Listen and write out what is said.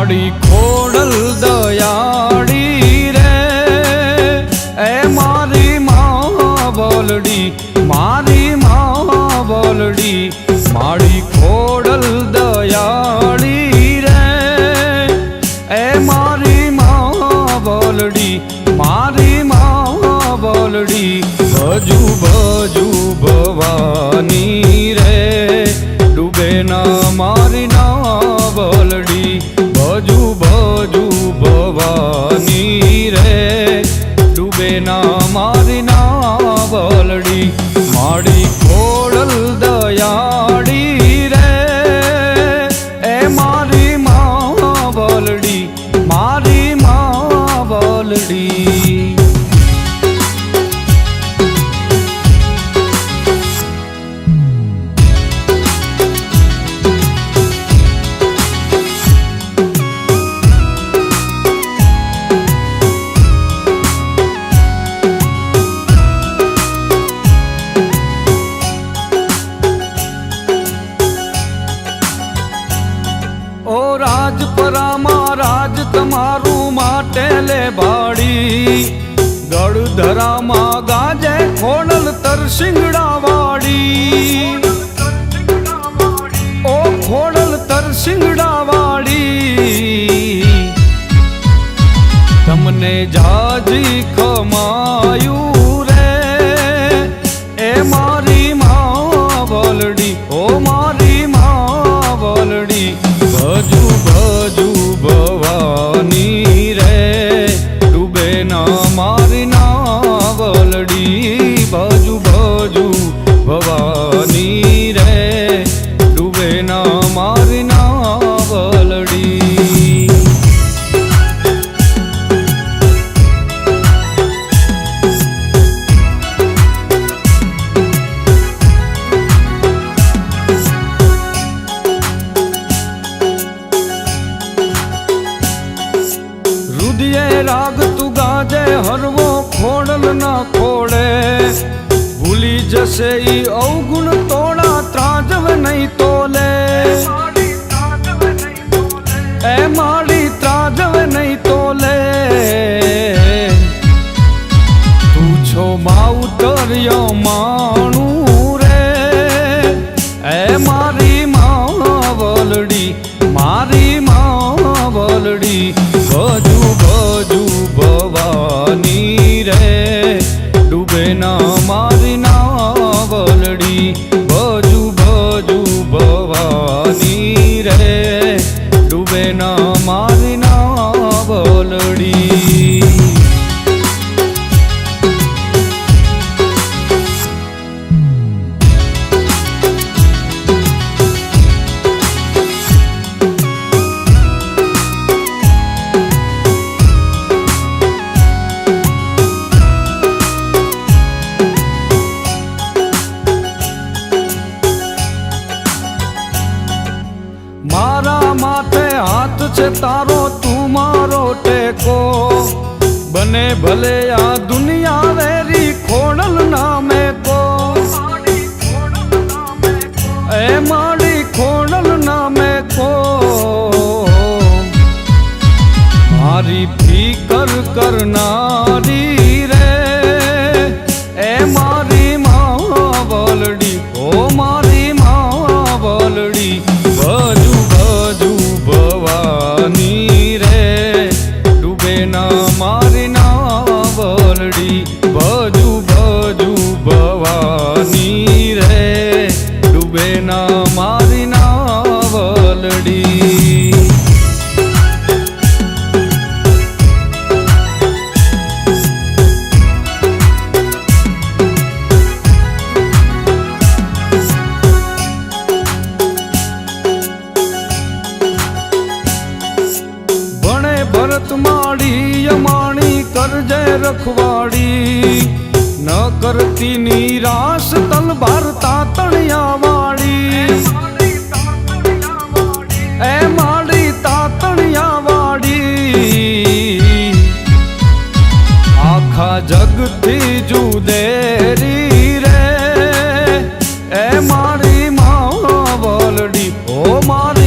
માડી ખોડલ દયાળી રે એ મારી માં બોલડી મારી માં બોલડી માડી ખોડલ દયાળી રે એ મારી માં બોલડી મારી માં બોલડી ભજુ ભજુ ભવાની રે ડૂબે ના મારી ના બોલડી ભજુ ભજુ ભવાની રે ડૂબે ના મારી ના બોલડી માડી ખોડલ દયાળી રે એ મારી માં બોલડી મારી માં બોલડી ઓ રાજપરામાં રાજ તમારું માટે લે ભાડી ગળધરામાં ગાજે ખોડલ તરસિંગડા વાડી ઓ ખોડલ તરસિંગડા વાડી તમને જાજી ખમાયું રે એ મારી માં બોલડી ઓ મારી માં બોલડી ભજુ ભજુ ભવાની રે ડૂબે ના મારી ના બોલડી ભજુ ભજુ ભવાની રે ડૂબે ના મારી ના બોલડી રાગ તું ગાજે હરવો ખોડલ ના ખોડે ભૂલી જશે ઈ અવગુણ તોડા ત્રાજવે નહીં તોલે એ માડી ત્રાજવે નહીં તોલે તું છો માઉતર્યો માણું રે એ મારી માં બોલડી મારી માં બોલડી ભજુ ભજુ ભવાની રે ડૂબે ના મારી ના બોલડી ભજુ ભજુ ભવાની રે ડૂબે ના મારી ના બોલડી મારા માથે હાથ છે તારો તું મારો ટેકો બને ભલે આ દુનિયા વેરી ખોડલ નામે કો એ માડી ખોડલ નામે કો મારી ફિકર કરનારી રે એ મારી માં બોલડી ઓ મારી માં બોલડી ભજુ ભજુ ભવાની રે ડૂબે ના મારી ના બોલડી ભજુ ભજુ ભવાની રે ડૂબે ના મારી ના બોલડી ભરત માડી યમાણી કરજે રખવાડી ન કરતી નિરાશ તલવાર તાતણિયા વાળી એ માડી તાતણિયા વાળી આખા જગથી જુદેરી રે એ મારી માં બોલડી ઓ મારી